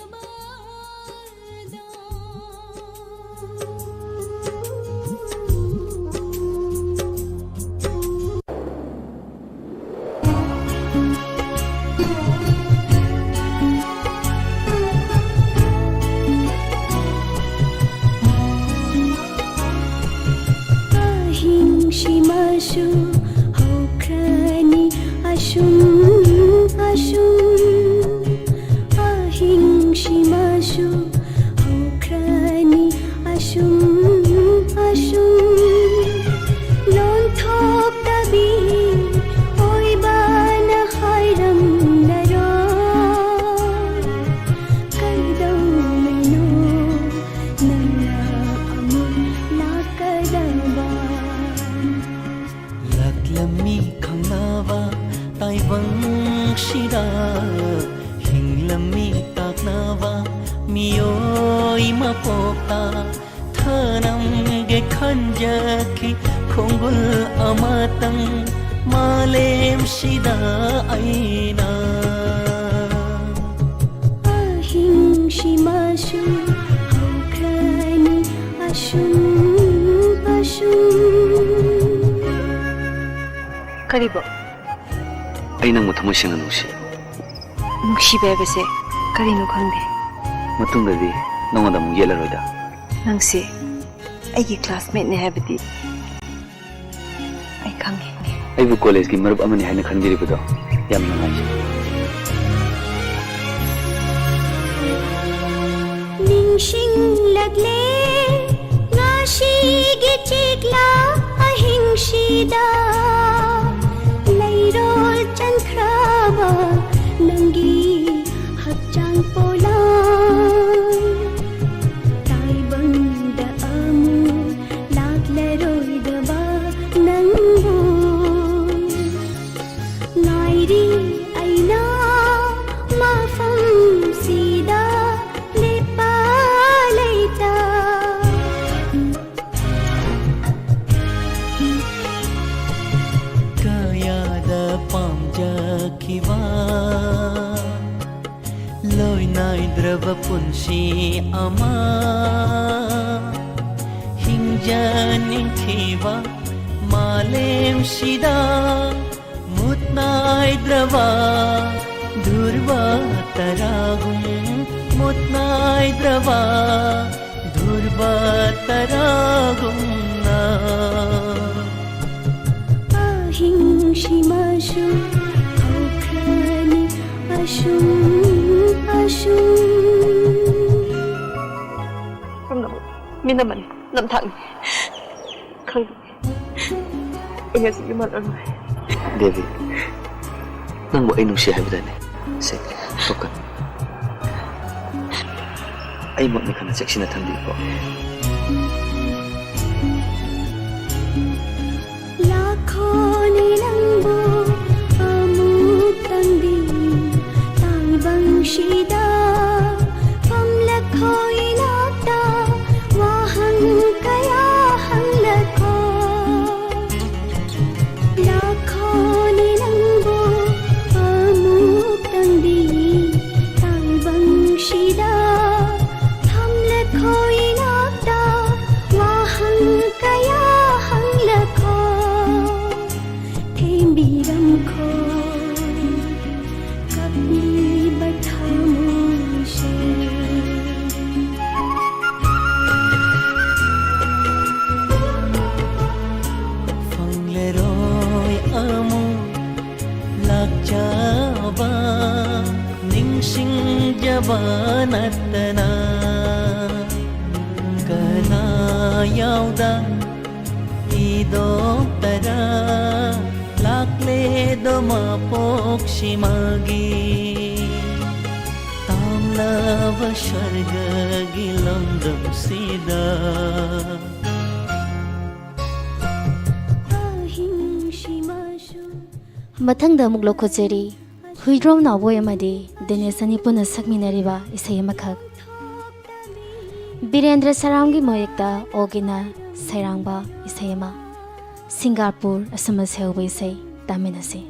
ꯑꯍꯤꯡꯁꯤꯃꯁꯨ ꯍꯧꯈ꯭ꯔꯅꯤ ꯑꯁꯨꯝ ꯑꯍꯤꯡꯁꯤꯃꯁꯨ ꯍꯧꯈ꯭ꯔꯅꯤ ꯑꯁꯨꯝ ꯂꯣꯟꯊꯣꯛꯇꯕꯤ ꯑꯣꯏꯕꯅ ꯍꯥꯏꯔꯝꯂꯔꯣꯏ ꯀꯩꯗꯧꯉꯩꯅꯣ ꯅꯪꯅ ꯑꯃꯨꯛ ꯂꯥꯛꯀꯗꯕ ꯂꯥꯛꯂꯝꯃꯤ ꯈꯪꯅꯕ ꯇꯥꯏꯕꯪꯁꯤꯗ ꯍꯤꯡꯂꯝꯃꯤ ꯇꯥꯛꯅꯕ ꯃꯤꯑꯣꯏ ꯃꯄꯣꯛꯇ ꯊꯅꯝꯒꯦ ꯈꯟꯖꯈꯤ ꯈꯣꯡꯒꯨꯜ ꯑꯃꯇꯪ ꯃꯥꯂꯦꯝꯁꯤꯗ ꯑꯩꯅ ꯑꯍꯤꯡꯁꯤꯃꯁꯨ ꯀꯔꯤꯕꯣ? ꯑꯩ ꯅꯪꯕꯨ ꯊꯃꯣꯏ ꯁꯦꯡꯅ ꯅꯨꯡꯁꯤ. ꯅꯨꯡꯁꯤꯕ ꯍꯥꯏꯕꯁꯦ ꯀꯔꯤꯅꯣ ꯈꯪꯗꯦ. ꯃꯇꯨꯡꯗꯗꯤ ꯅꯉꯣꯟꯗ ꯑꯃꯨꯛ ꯌꯦꯠꯂꯔꯣꯏꯗ. ꯅꯪꯁꯦ ꯑꯩꯒꯤ ꯀ꯭ꯂꯥꯁꯃꯦꯠꯅꯦ ꯍꯥꯏꯕꯗꯤ ꯑꯩ ꯈꯪꯉꯦ. ꯑꯩꯕꯨ ꯀꯣꯂꯦꯖꯀꯤ ꯃꯔꯨꯞ ꯑꯃꯅꯤ ꯍꯥꯏꯅ ꯈꯟꯕꯤꯔꯤꯕꯗꯣ ꯌꯥꯝ ꯅꯨꯡꯉꯥꯏꯖꯩ. ꯅꯤꯡꯁꯤꯡꯂꯛꯂꯦ ꯉꯁꯤꯒꯤ ꯆꯦꯛꯂꯥ ꯑꯍꯤꯡꯁꯤꯗ ꯂꯩꯔꯣꯜ ꯆꯟꯈ꯭ꯔꯕ ꯅꯪꯒꯤ ꯍꯛꯆꯥꯡ ꯄꯣꯂꯥꯡ ꯇꯥꯏꯕꯪꯗ ꯑꯃꯨꯛ ꯂꯥꯛꯂꯔꯣꯏꯗꯕ ꯅꯪꯕꯨ ꯉꯥꯏꯔꯤ ꯑꯩꯅ ꯃꯐꯝꯁꯤꯗ ꯂꯦꯞꯄ ꯂꯩꯇ ꯀꯌꯥꯗ ꯄꯥꯝꯖꯈꯤꯕ ꯂꯣꯏ ꯅꯥꯏꯗ꯭ꯔꯕ ꯄꯨꯟꯁꯤ ꯑꯃ ꯍꯤꯡꯖꯅꯤꯡꯈꯤꯕ ꯃꯥꯂꯦꯝꯁꯤꯗ ꯃꯨꯠ ꯅꯥꯏꯗ꯭ꯔꯕ ꯙꯨꯔꯕ ꯇꯔꯥꯒꯨꯝ ꯃꯨꯠ ꯅꯥꯏꯗ꯭ꯔꯕ ꯙꯨꯔꯕ ꯇꯔꯥꯒꯨꯝꯅ ꯑꯍꯤꯡꯁꯤꯃꯁꯨ ꯍꯧꯈ꯭ꯔꯅꯤ ꯑꯁꯨꯝ ꯑꯁꯨꯝ ꯄꯨꯝꯅꯃꯛ ꯃꯤꯅꯃꯅꯤ ꯅꯝꯊꯥꯛꯅꯤ ꯈꯪꯗꯦ. ꯑꯩ ꯉꯁꯤꯒꯤ ꯃꯥꯜꯂꯔꯣꯏ. ꯗꯦꯕꯤ, ꯅꯪꯕꯨ ꯑꯩ ꯅꯨꯡꯁꯤ ꯍꯥꯏꯕꯗꯅꯦ. ꯁꯦ, ꯊꯣꯛꯀꯅꯨ. ꯑꯩꯃꯛꯅꯤ ꯈꯟꯅ ꯆꯦꯛꯁꯤꯟꯅ ꯊꯝꯕꯤꯀꯣ. ꯂꯥꯛꯈꯣꯅꯤ ꯅꯪꯕꯨ ꯑꯃꯨꯛꯇꯪꯗꯤ ꯇꯥꯏꯕꯪꯁꯤꯗ ꯐꯝꯂꯛꯈꯣ ꯏꯅꯥꯛꯇ ꯋꯥꯍꯪ ꯀꯌꯥ ꯍꯪꯂꯛꯈꯣ. ꯂꯥꯛꯈꯣꯅꯤ ꯅꯪꯕꯨ ꯑꯃꯨꯛꯇꯪꯗꯤ ꯇꯥꯏꯕꯪꯁꯤꯗ ꯐꯝꯂꯛꯈꯣ 이나다 와한 kaya hanglako 템비람코 kapni bathamuse ꯐꯪꯂꯔꯣꯏ ꯑꯃꯨꯛ ꯂꯥꯛꯆꯕ ꯅꯤꯡꯁꯤꯡꯖꯕ ꯅꯠꯇꯅ ꯀꯅꯥ ꯌꯥꯎꯗ ꯏꯗꯣꯛꯇꯔ ꯂꯥꯛꯂꯦꯗꯣ ꯃꯄꯣꯛꯁꯤꯃꯒꯤ ꯇꯥꯝꯂꯕ ꯁ꯭ꯋꯔꯒꯒꯤ ꯂꯝꯗꯝꯁꯤꯗ ꯃꯊꯪꯗ ꯑꯃꯨꯛ ꯂꯧꯈꯠꯆꯔꯤ ꯍꯨꯏꯗ꯭ꯔꯣꯝ ꯅꯥꯎꯕꯣꯏ ꯑꯃꯗꯤ ꯗꯤꯅꯦꯁ ꯑꯅꯤ ꯄꯨꯟꯅ ꯁꯛꯃꯤꯟꯅꯔꯤꯕ ꯏꯁꯩ ꯑꯃꯈꯛ ꯕꯤꯔꯦꯟꯗ꯭ꯔ ꯁꯔꯥꯝꯒꯤ ꯃꯌꯦꯛꯇ ꯑꯣꯒꯤꯅ ꯁꯩꯔꯥꯡꯕ ꯏꯁꯩ ꯑꯃ ꯁꯤꯡꯒꯥꯄꯨꯔ ꯑꯁꯨꯝꯅ ꯁꯩꯍꯧꯕ ꯏꯁꯩ ꯇꯥꯃꯤꯟꯅꯁꯤ.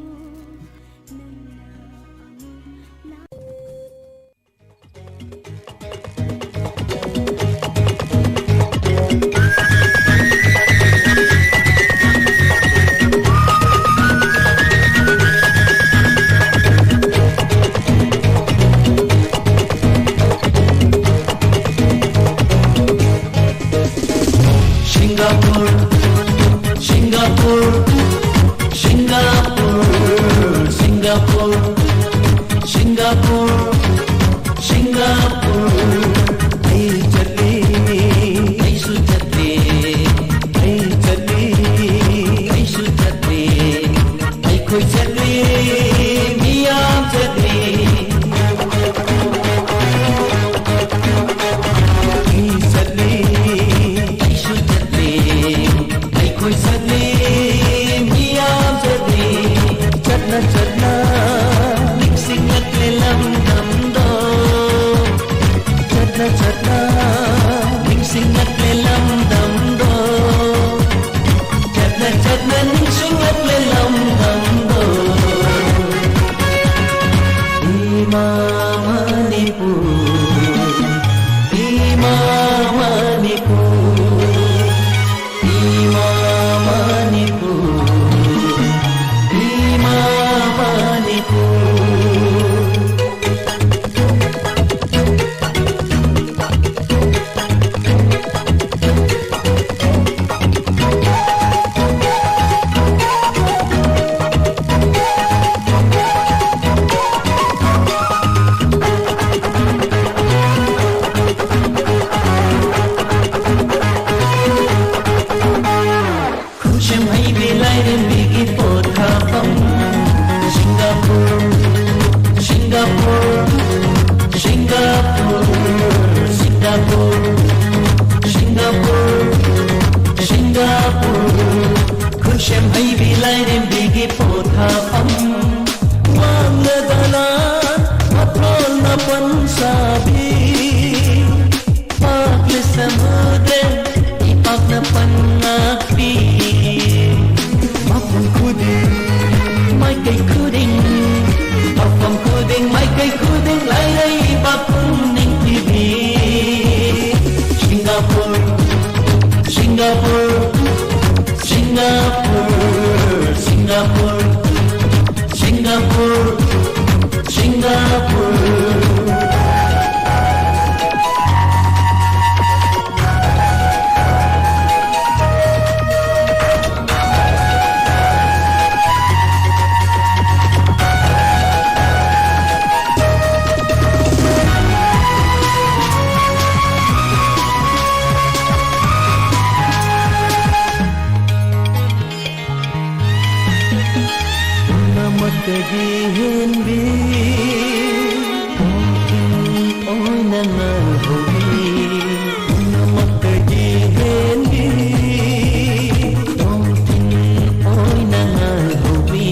gi hen bi oi na na ho bi namak gi hen bi oi na na ho bi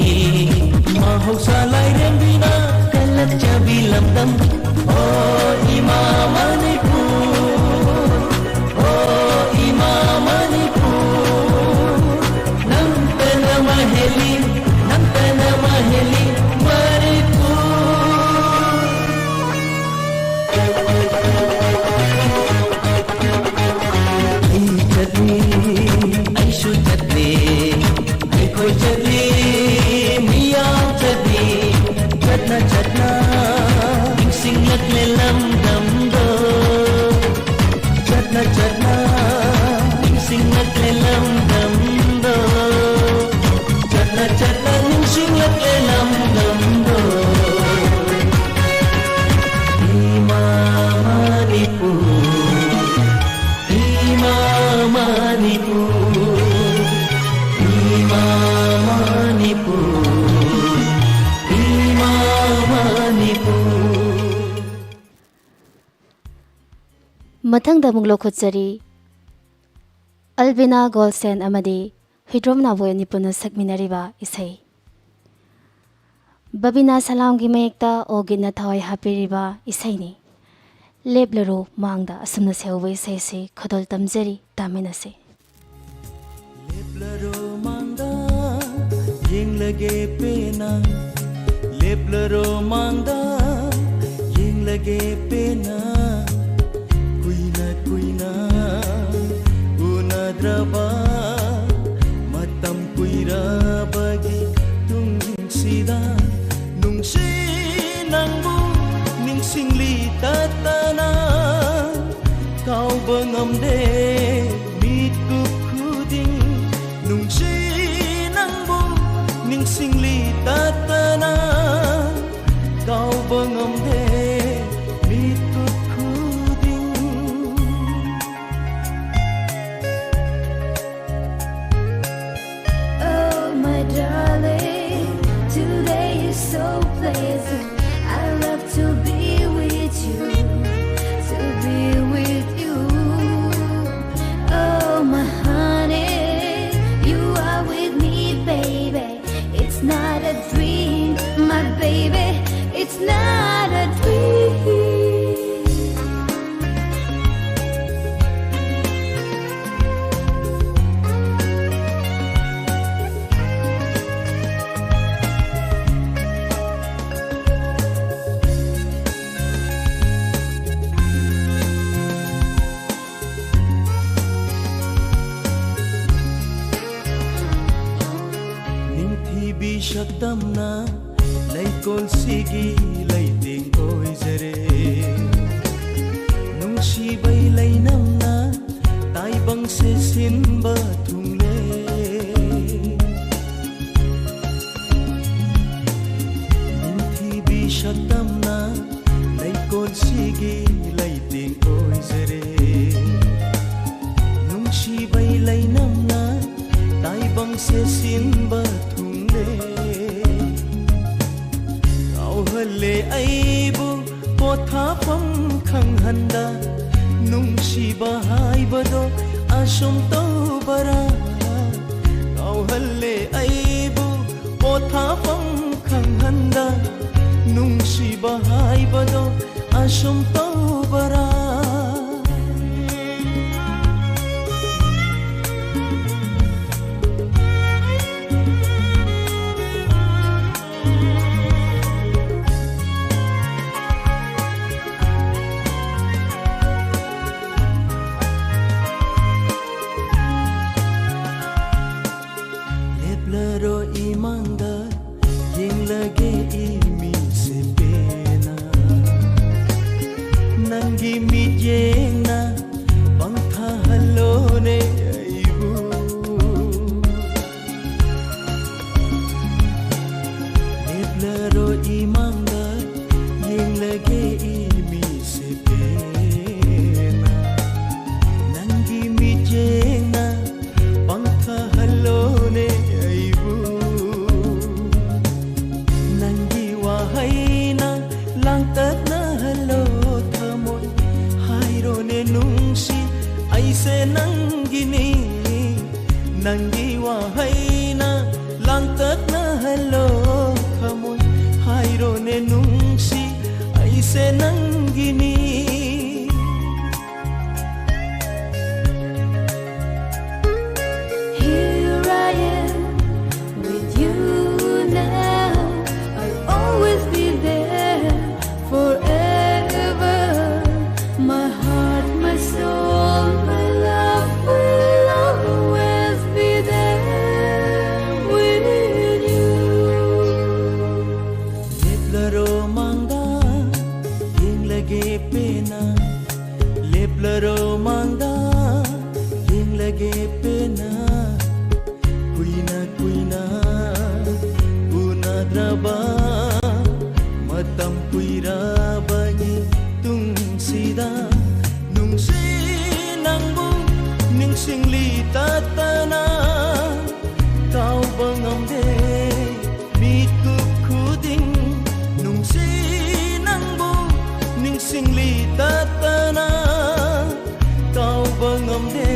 ma ho sa lai rem bi na kalat cha bi lam dam o ima manipur o ima manipur nam tana maheli मथंग दमुंग लोखुचरी अल्बिना गोल्सेन अमदी हिड्रोमना बोय निपुन सकमिनरिबा इसै बबिना सलाम की मयेक्ता ओगिना थवाई हापिरिबा इसैनी लेबलरो मांगदा असमना सेवबो इसै से खदोल तमजरी तामिनसे लेबलरो मांगदा येंगलगे पेना लेबलरो मांगदा येंगलगे पेना kuina unadraba matam kuira bagi tungsida nungsi nangbu ningsingli tatana kau bangamde mitku kuding nungsi nangbu ningsingli tatana kau bangamde so pleasant. I love to be with you, to be with you. Oh my honey, you are with me, baby. It's not a dream, my baby. It's not a dream. शक्तमना लैकोल सिगी लैतिङ ओइजरे नुंसिबै लैनमना ताइबंसे सिनबा थुंगले निन्थिबि शक्तमना लैकोल सिगी लैतिङ ओइजरे नुंसिबै लैनमना ताइबंसे सिनबा ले आइबु पोथाफम खंगहंदा नुंसिबा हाइबदो आसुम तौबरा काउहल्ले आइबु पोथाफम खंगहंदा नुंसिबा हाइबदो आसुम तौबरा Give me ꯑꯩꯁꯦ ꯅꯪꯒꯤꯅꯤ ꯅꯪꯒꯤ ꯋꯥꯍꯩꯅ ꯂꯥꯡꯇꯛꯅꯍꯜꯂꯣ ꯊꯃꯣꯏ ꯍꯥꯏꯔꯣꯅꯦ ꯅꯨꯡꯁꯤ ꯑꯩꯁꯦ ꯅꯪꯒꯤꯅꯤ Here I am with you now. I'll always be there forever. My heart, my soul, my love will always be there with you. Leplaro mangda yeng lage pena Leplaro mangda yeng lage pena Kuina unadraba matam kuirabagi tungsida nungsi nangbu ningsingli tatana tao bangamde mitu khuding nungsi nangbu ningsingli tatana tao bangamde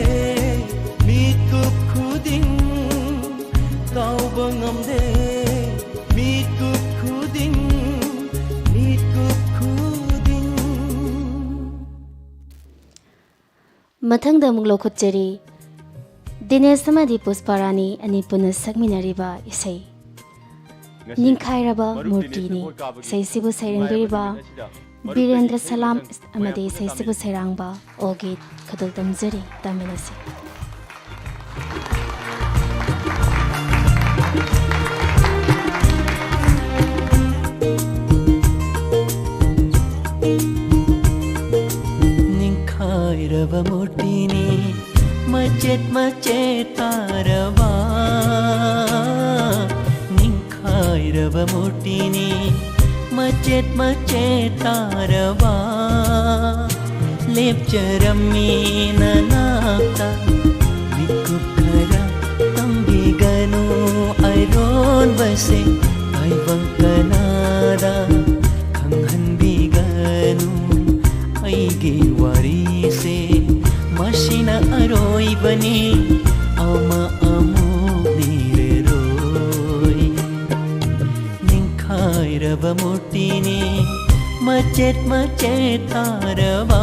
mitu khuding tao bangamde mitu khuding ꯃꯊꯪꯗ ꯑꯃꯨꯛ ꯂꯧꯈꯠꯆꯔꯤ ꯗꯤꯅꯦꯁ ꯑꯃꯗꯤ ꯄꯨꯁꯄꯥꯔꯥꯅꯤ ꯑꯅꯤ ꯄꯨꯟꯅ ꯁꯛꯃꯤꯟꯅꯔꯤꯕ ꯏꯁꯩ ꯅꯤꯡꯈꯥꯏꯔꯕ ꯃꯨꯔꯇꯤꯅꯤ ꯏꯁꯩꯁꯤꯕꯨ ꯁꯩꯔꯥꯡꯕꯤꯔꯤꯕ ꯕꯤꯔꯦꯟꯗ꯭ꯔ ꯁꯂꯥꯝ ꯑꯃꯗꯤ ꯏꯁꯩꯁꯤꯕꯨ ꯁꯩꯔꯥꯡꯕ ꯑꯣꯒꯤꯠ ꯈꯨꯗꯣꯜ ꯇꯝꯖꯔꯤ ꯇꯥꯃꯤꯟꯅꯁꯤ Rava murtini macet tarava Ninkhai rava murtini macet tarava Lep charami nanakta Vikukhara tambiganu Airon base aivang kanada Khanghan biganu Aigi warise Mashina aroi bani Ama amuk nireroi Ninkhai rava murtini Macet tarava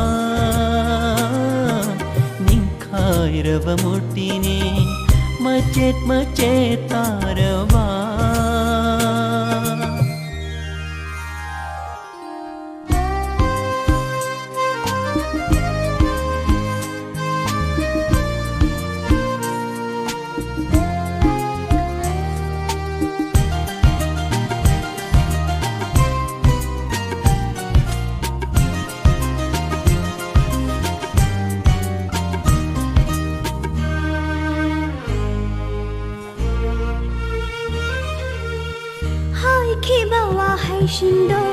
Ninkhai rava murtini Macet tarava Shindo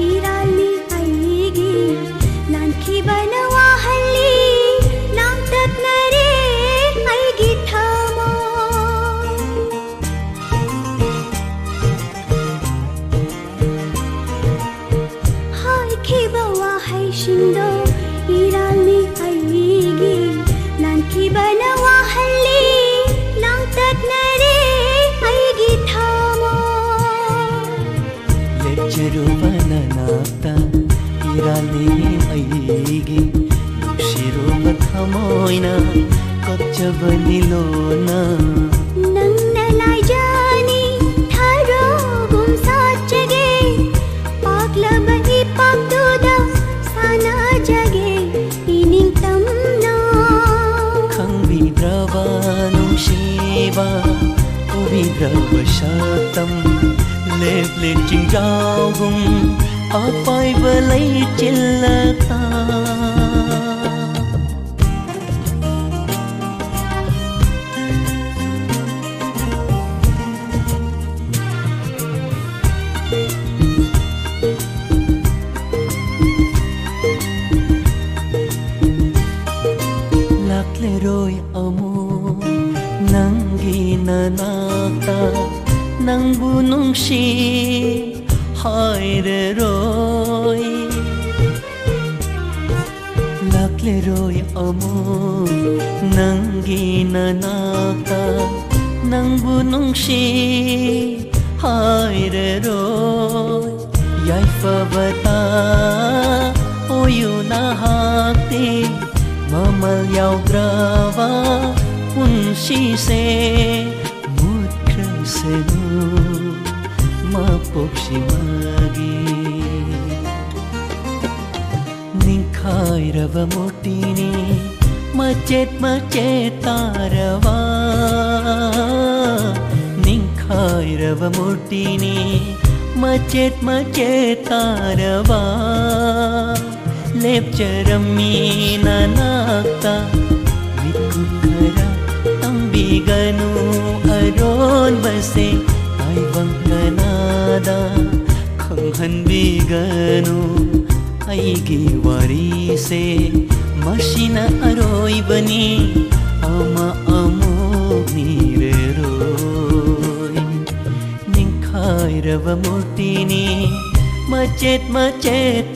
irali aigi nanki banawa halli nam tak nare aigi thamo hai ki bawa hai shindo irali aigi nanki banawa halli nam tak nare aigi thamo Lecharuvana nakta irali aigi Nukshiruva thamoina kopchabani lona Nang nalai jani tharo gum sachage Paglaba hi pagduda sana jage ining tamna Khangvidrava nungshiva uvidrava shatam Lep ching rao gum apai balai chillata Lakle roi amu nangi nanata Nangbu nungshi haire roi Lakle roi amok nanggi nanakta nangbu nungshi haireroi yaifabata oyu nahakte mamal yaudrava punsise mutrasenu mapokshimagi ningkhairava motini macet tarava ningkhairava motini macet tarava lepjarami nanakta mikukhara tambiganu aron base aibang kanada khanghanbiganu aigi warise mashina aroibani ama amok nireroi ningkhairava murtini macet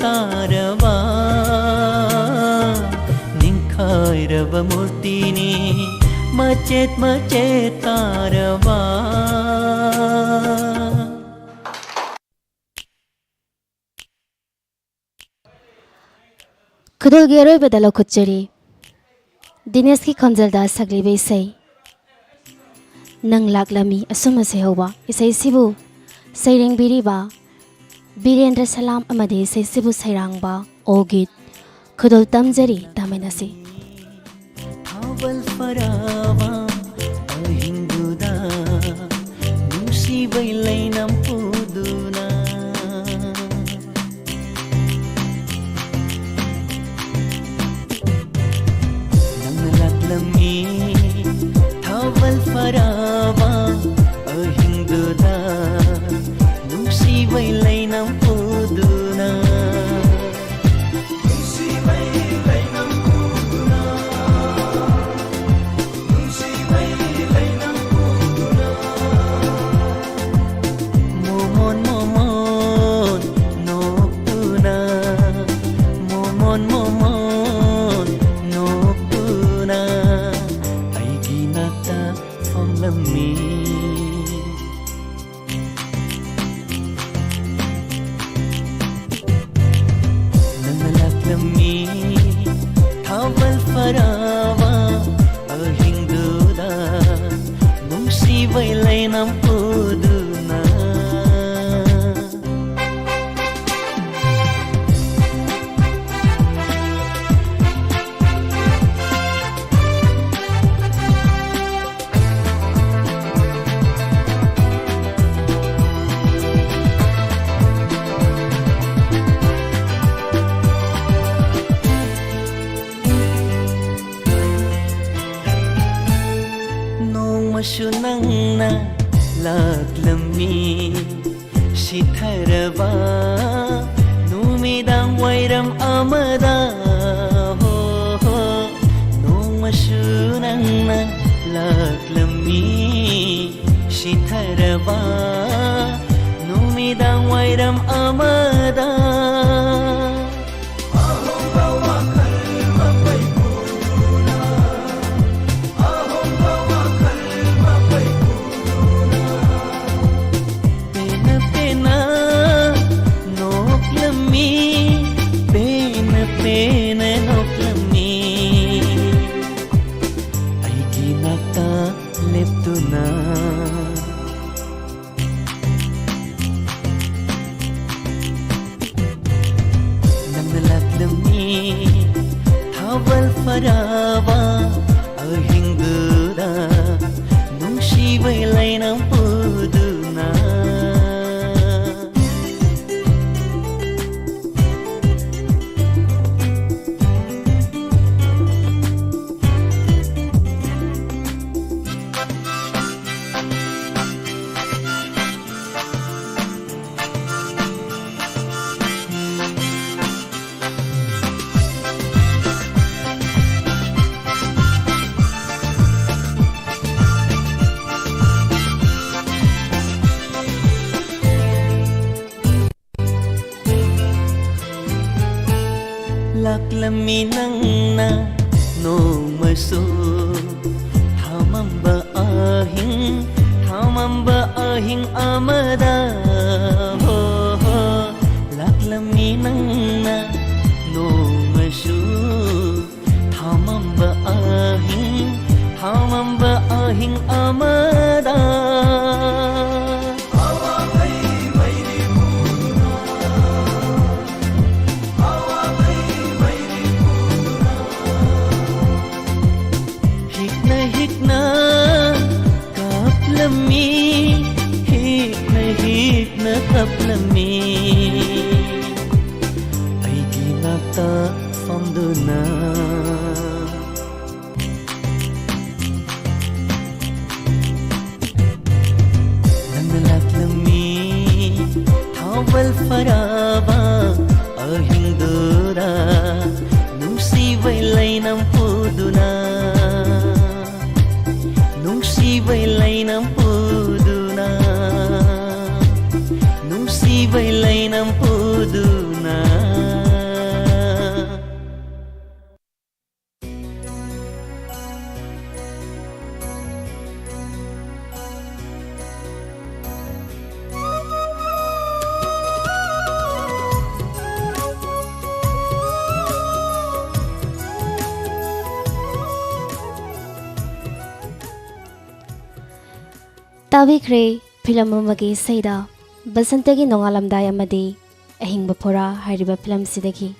tarava ningkhairava murtini macet tarava खुदोगी अरोइबदा लौखुच्चरी Dinesh की खंजलदा सगलिबे इसै नंग लाक्लमी assume सेहौबा इसै सिबु सैरेंग बिरिबा बीरेंद्र सलाम अमदे इसै सिबु सैरांगबा ओगित खुदोल तमजरी तामेनसी Awal farawa ahinduda nusi bailai nampuduna nanglami awal farawa ahinduda nusi bailai nampuduna nusi bailai nampuduna Sunangna laklami shitharava numidang wairam amada ho ho noma sunangna laklami shitharava numidang wairam amada Farawa ahinguda nungsi bailai nampuduna laklami nangna नोमसु थामंबा अहिंग अमदा हो हो लाक्लमी नंगना नोमसु थामंबा अहिंग अमदा Hikna kaplami hikna kaplami ay ginata famduna nanalaklami hawal faraba ahindura nungsiway laynang puduna Nungsiway ng puduna Nungsiway ng puduna Tawikhre film amagi saida Basantagi nongalamdai amadi Ahingba Phora hariba film sidagi